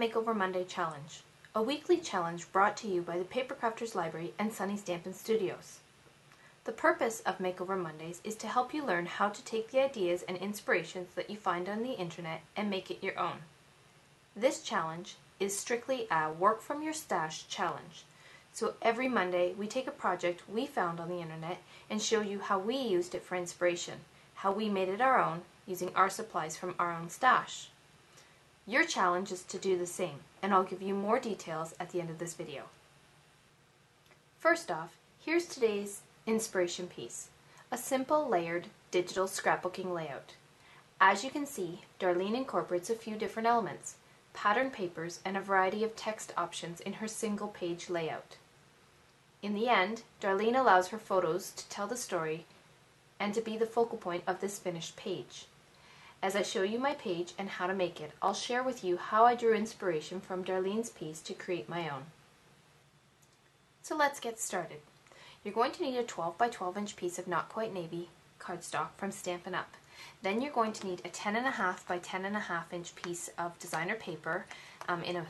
Makeover Monday Challenge, a weekly challenge brought to you by the Paper Crafters Library and Sunny Stampin' Studios. The purpose of Makeover Mondays is to help you learn how to take the ideas and inspirations that you find on the internet and make it your own. This challenge is strictly a work from your stash challenge. So every Monday we take a project we found on the internet and show you how we used it for inspiration, how we made it our own using our supplies from our own stash. Your challenge is to do the same, and I'll give you more details at the end of this video. First off, here's today's inspiration piece, a simple layered digital scrapbooking layout. As you can see, Darlene incorporates a few different elements, pattern papers, and a variety of text options in her single page layout. In the end, Darlene allows her photos to tell the story and to be the focal point of this finished page. As I show you my page and how to make it, I'll share with you how I drew inspiration from Darlene's piece to create my own. So let's get started. You're going to need a 12 by 12 inch piece of Not Quite Navy cardstock from Stampin' Up. Then you're going to need a 10.5 by 10.5 inch piece of designer paper in a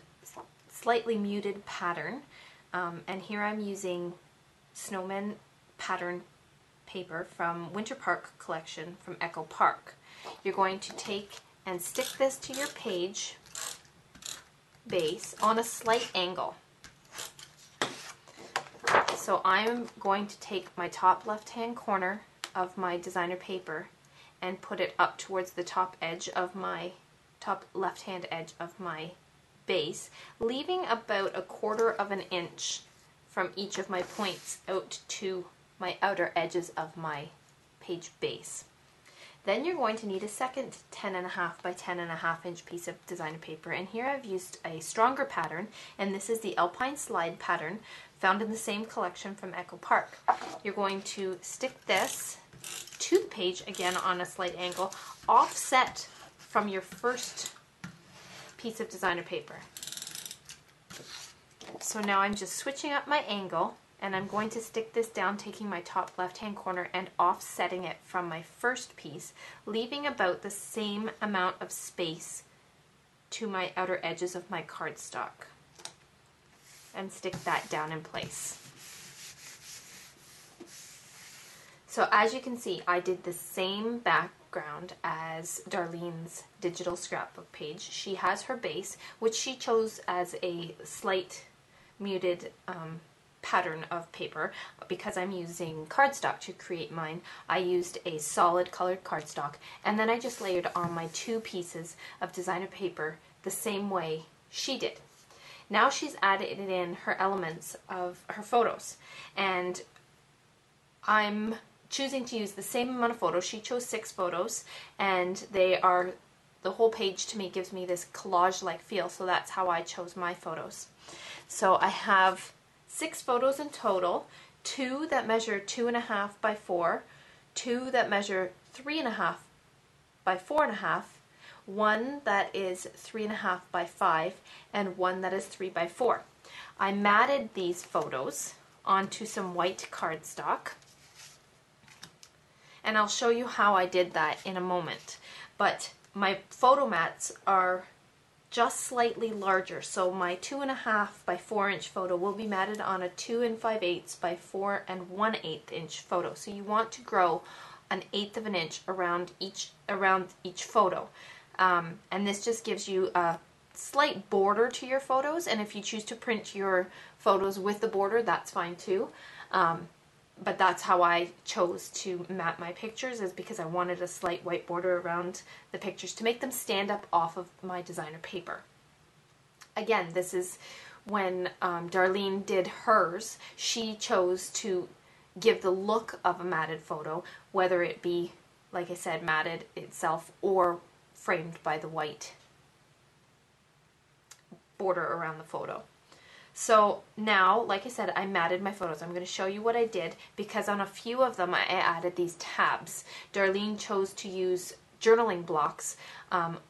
slightly muted pattern. And here I'm using snowman pattern paper from Winter Park collection from Echo Park. You're going to take and stick this to your page base on a slight angle. So I'm going to take my top left-hand corner of my designer paper and put it up towards the top left-hand edge of my base, leaving about 1/4 of an inch from each of my points out to my outer edges of my page base. Then you're going to need a second 10.5 by 10.5 inch piece of designer paper, and here I've used a stronger pattern, and this is the Alpine Slide pattern found in the same collection from Echo Park. You're going to stick this to the page, again on a slight angle, offset from your first piece of designer paper. So now I'm just switching up my angle, and I'm going to stick this down, taking my top left-hand corner and offsetting it from my first piece, leaving about the same amount of space to my outer edges of my cardstock, and stick that down in place. So as you can see, I did the same background as Darlene's digital scrapbook page. She has her base, which she chose as a slight muted pattern of paper. Because I'm using cardstock to create mine, I used a solid colored cardstock, and then I just layered on my 2 pieces of designer paper the same way she did. Now she's added in her elements of her photos, and I'm choosing to use the same amount of photos. She chose 6 photos, and they are, the whole page to me gives me this collage-like feel, so that's how I chose my photos. So I have 6 photos in total, 2 that measure 2.5 by 4, 2 that measure 3.5 by 4.5, 1 that is 3.5 by 5, and 1 that is 3 by 4. I matted these photos onto some white cardstock, and I'll show you how I did that in a moment. But my photo mats are just slightly larger, so my 2.5 by 4 inch photo will be matted on a 2 5/8 by 4 1/8 inch photo. So you want to grow 1/8 of an inch around each photo, and this just gives you a slight border to your photos. And if you choose to print your photos with the border, that's fine too. But that's how I chose to mat my pictures, is because I wanted a slight white border around the pictures to make them stand up off of my designer paper. Again, this is when Darlene did hers. She chose to give the look of a matted photo, whether it be, like I said, matted itself or framed by the white border around the photo. So now, like I said, I matted my photos. I'm going to show you what I did, because on a few of them I added these tabs. Darlene chose to use journaling blocks.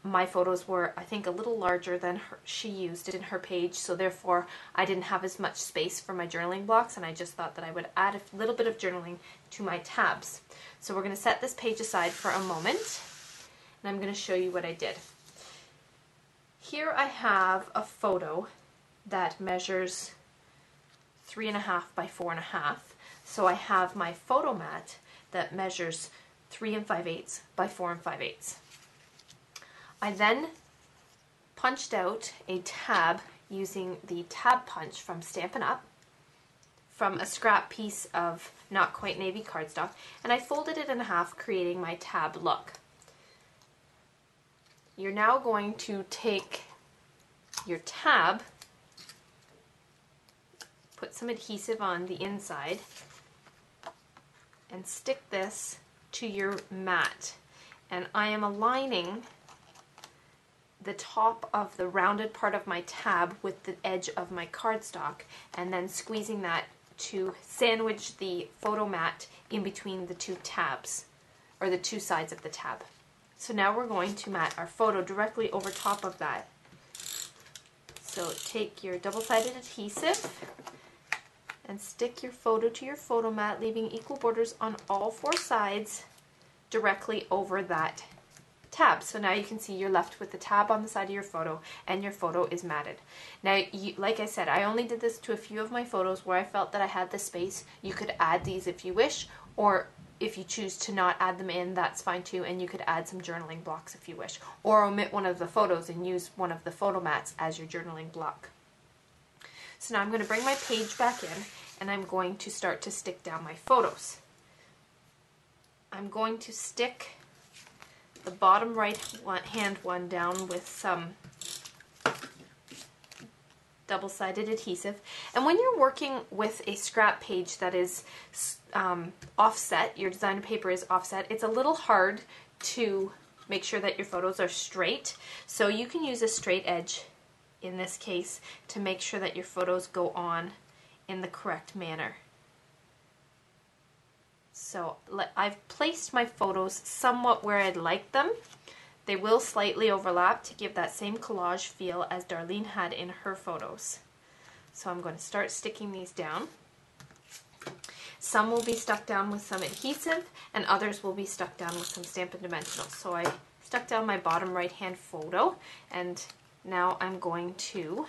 My photos were, I think, a little larger than she used it in her page, so therefore I didn't have as much space for my journaling blocks, and I just thought that I would add a little bit of journaling to my tabs. So we're going to set this page aside for a moment, and I'm going to show you what I did. Here I have a photo that measures 3.5 by 4.5. So I have my photo mat that measures 3 5/8 by 4 5/8. I then punched out a tab using the tab punch from Stampin' Up! From a scrap piece of not quite navy cardstock, and I folded it in half, creating my tab look. You're now going to take your tab, put some adhesive on the inside, and stick this to your mat. And I am aligning the top of the rounded part of my tab with the edge of my cardstock, and then squeezing that to sandwich the photo mat in between the two tabs, or the two sides of the tab. So now we're going to mat our photo directly over top of that. So take your double-sided adhesive and stick your photo to your photo mat, leaving equal borders on all 4 sides directly over that tab. So now you can see you're left with the tab on the side of your photo, and your photo is matted. Now, like I said, I only did this to a few of my photos where I felt that I had the space. You could add these if you wish, or if you choose to not add them in, that's fine too, and you could add some journaling blocks if you wish, or omit one of the photos and use one of the photo mats as your journaling block. So now I'm going to bring my page back in, and I'm going to start to stick down my photos. I'm going to stick the bottom right hand one down with some double-sided adhesive. And when you're working with a scrap page that is offset, your designer paper is offset, it's a little hard to make sure that your photos are straight. So you can use a straight edge in this case to make sure that your photos go on in the correct manner. So I've placed my photos somewhat where I'd like them. They will slightly overlap to give that same collage feel as Darlene had in her photos. So I'm going to start sticking these down. Some will be stuck down with some adhesive, and others will be stuck down with some Stampin' Dimensionals. So I stuck down my bottom right hand photo, and now I'm going to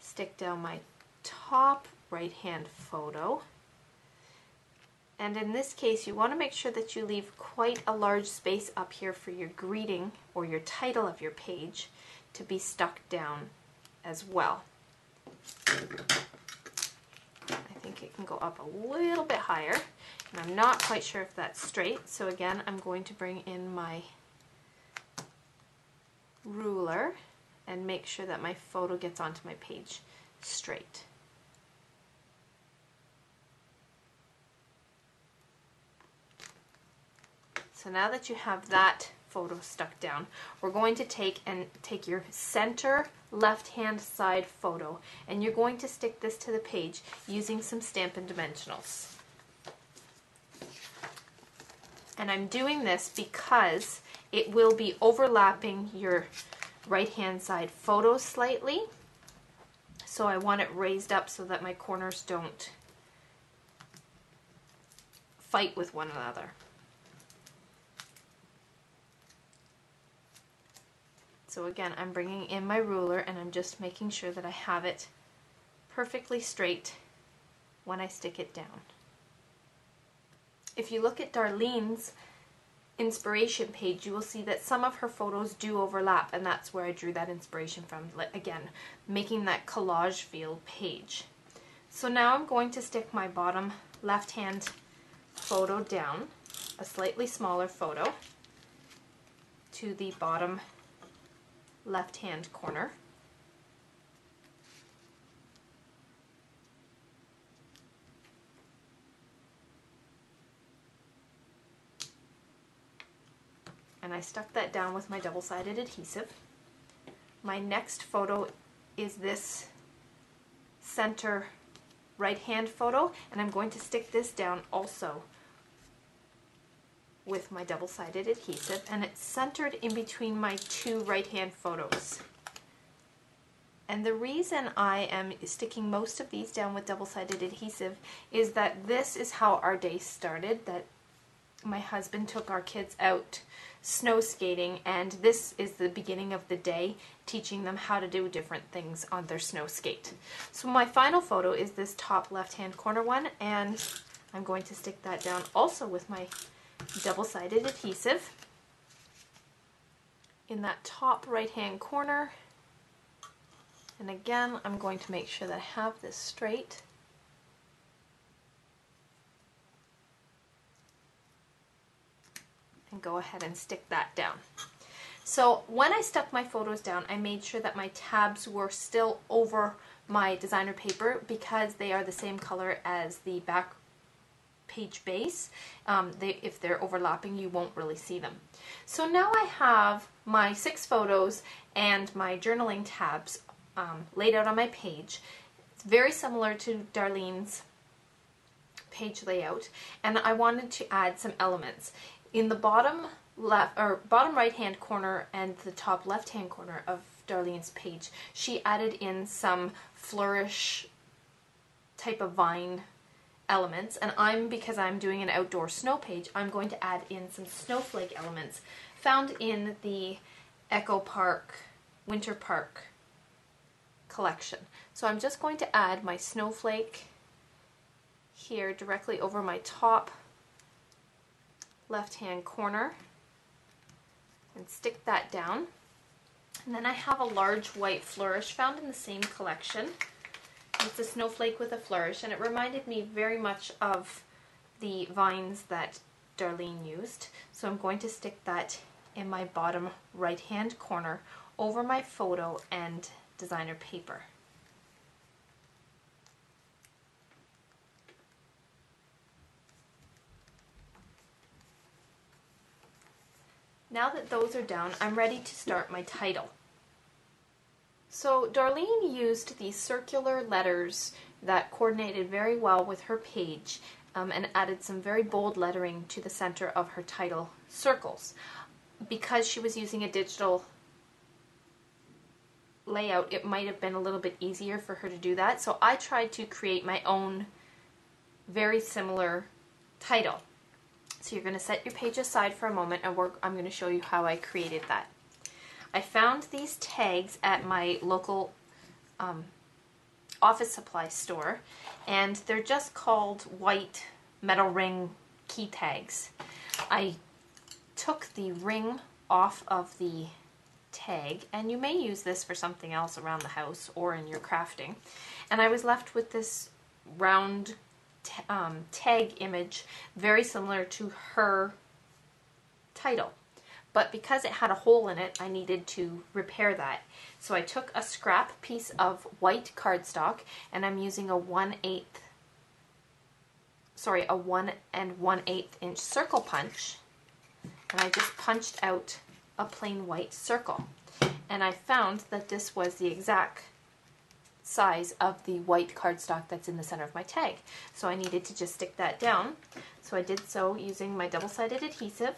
stick down my top right hand photo. And in this case, you want to make sure that you leave quite a large space up here for your greeting or your title of your page to be stuck down as well. I think it can go up a little bit higher, and I'm not quite sure if that's straight. So again, I'm going to bring in my ruler and make sure that my photo gets onto my page straight. So now that you have that photo stuck down, we're going to take your center left-hand side photo, and you're going to stick this to the page using some Stampin' Dimensionals. And I'm doing this because it will be overlapping your right-hand side photo slightly. So I want it raised up so that my corners don't fight with one another. So again, I'm bringing in my ruler, and I'm just making sure that I have it perfectly straight when I stick it down. If you look at Darlene's inspiration page, you will see that some of her photos do overlap, and that's where I drew that inspiration from. Again, making that collage feel page. So now I'm going to stick my bottom left-hand photo down, a slightly smaller photo, to the bottom left-hand corner. And I stuck that down with my double-sided adhesive. My next photo is this center right-hand photo, and I'm going to stick this down also with my double-sided adhesive, and it's centered in between my two right-hand photos. And the reason I am sticking most of these down with double-sided adhesive is that this is how our day started, that my husband took our kids out snow skating, and this is the beginning of the day, teaching them how to do different things on their snow skate. So my final photo is this top left-hand corner one, and I'm going to stick that down also with my double-sided adhesive in that top right-hand corner. And again, I'm going to make sure that I have this straight. And go ahead and stick that down. So when I stuck my photos down, I made sure that my tabs were still over my designer paper because they are the same color as the back page base. If they're overlapping, you won't really see them. So now I have my 6 photos and my journaling tabs laid out on my page. It's very similar to Darlene's page layout, and I wanted to add some elements. In the bottom left or bottom right hand corner and the top left hand corner of Darlene's page, she added in some flourish type of vine elements, and because I'm doing an outdoor snow page, I'm going to add in some snowflake elements found in the Echo Park Winter Park collection. So I'm just going to add my snowflake here directly over my top left hand corner and stick that down. And then I have a large white flourish found in the same collection. It's a snowflake with a flourish, and it reminded me very much of the vines that Darlene used. So I'm going to stick that in my bottom right hand corner over my photo and designer paper. Now that those are down, I'm ready to start my title. So Darlene used these circular letters that coordinated very well with her page, and added some very bold lettering to the center of her title circles. Because she was using a digital layout, it might have been a little bit easier for her to do that, so I tried to create my own very similar title. So you're going to set your page aside for a moment, and I'm going to show you how I created that. I found these tags at my local office supply store, and they're just called white metal ring key tags. I took the ring off of the tag, and you may use this for something else around the house or in your crafting, and I was left with this round tag image very similar to her title, but because it had a hole in it, I needed to repair that. So I took a scrap piece of white cardstock, and I'm using a 1 1/8 inch circle punch, and I just punched out a plain white circle, and I found that this was the exact size of the white cardstock that's in the center of my tag. So I needed to just stick that down. So I did so using my double-sided adhesive.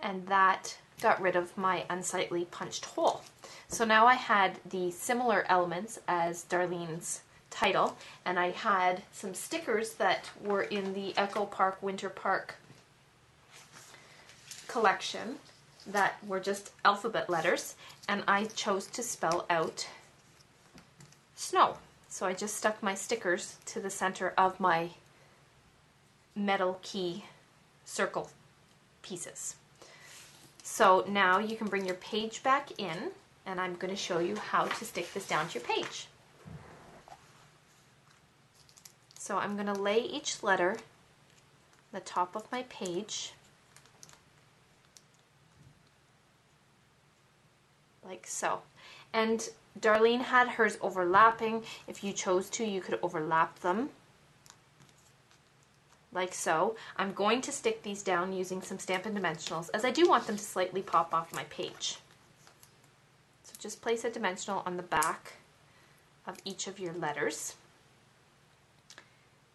And that got rid of my unsightly punched hole. So now I had the similar elements as Darlene's title, and I had some stickers that were in the Echo Park Winter Park collection that were just alphabet letters, and I chose to spell out snow. So I just stuck my stickers to the center of my metal key circle pieces. So now you can bring your page back in, and I'm going to show you how to stick this down to your page. So I'm going to lay each letter on the top of my page like so. And Darlene had hers overlapping. If you chose to, you could overlap them like so. I'm going to stick these down using some Stampin' Dimensionals, as I do want them to slightly pop off my page. So just place a dimensional on the back of each of your letters,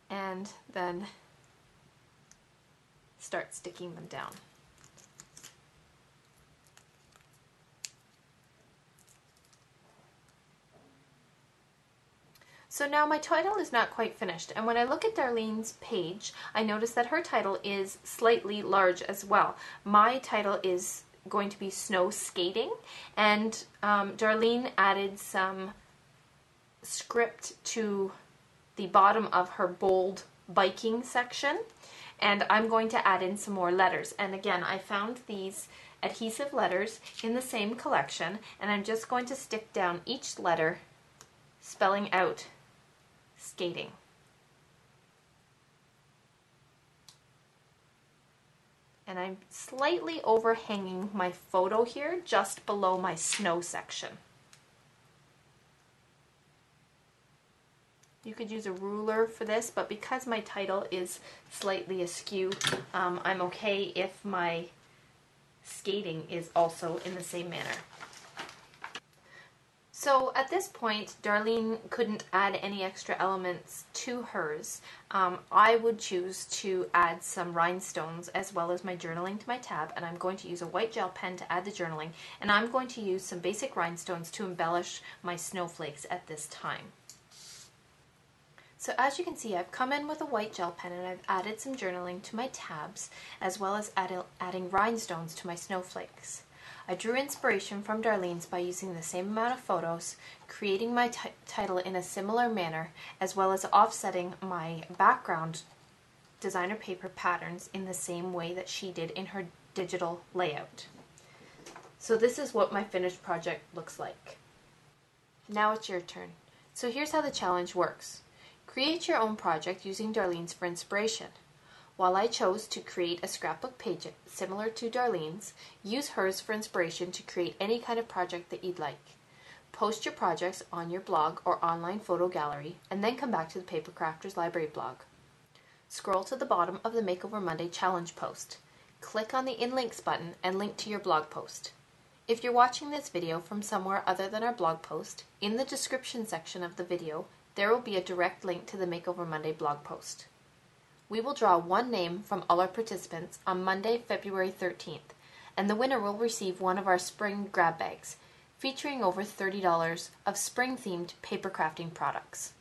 and then start sticking them down. So now my title is not quite finished, and when I look at Darlene's page, I notice that her title is slightly large as well. My title is going to be snow skating, and Darlene added some script to the bottom of her bold biking section, and I'm going to add in some more letters. And again, I found these adhesive letters in the same collection, and I'm just going to stick down each letter spelling out skating. And I'm slightly overhanging my photo here just below my snow section. You could use a ruler for this, but because my title is slightly askew, I'm okay if my skating is also in the same manner. So at this point, Darlene couldn't add any extra elements to hers. I would choose to add some rhinestones as well as my journaling to my tab, and I'm going to use a white gel pen to add the journaling, and I'm going to use some basic rhinestones to embellish my snowflakes at this time. So as you can see, I've come in with a white gel pen and I've added some journaling to my tabs as well as adding rhinestones to my snowflakes. I drew inspiration from Darlene's by using the same amount of photos, creating my title in a similar manner, as well as offsetting my background designer paper patterns in the same way that she did in her digital layout. So this is what my finished project looks like. Now it's your turn. So here's how the challenge works. Create your own project using Darlene's for inspiration. While I chose to create a scrapbook page similar to Darlene's, use hers for inspiration to create any kind of project that you'd like. Post your projects on your blog or online photo gallery, and then come back to the Paper Crafters Library blog. Scroll to the bottom of the Makeover Monday challenge post. Click on the In Links button and link to your blog post. If you're watching this video from somewhere other than our blog post, in the description section of the video, there will be a direct link to the Makeover Monday blog post. We will draw one name from all our participants on Monday, February 13th, and the winner will receive one of our spring grab bags, featuring over $30 of spring-themed paper crafting products.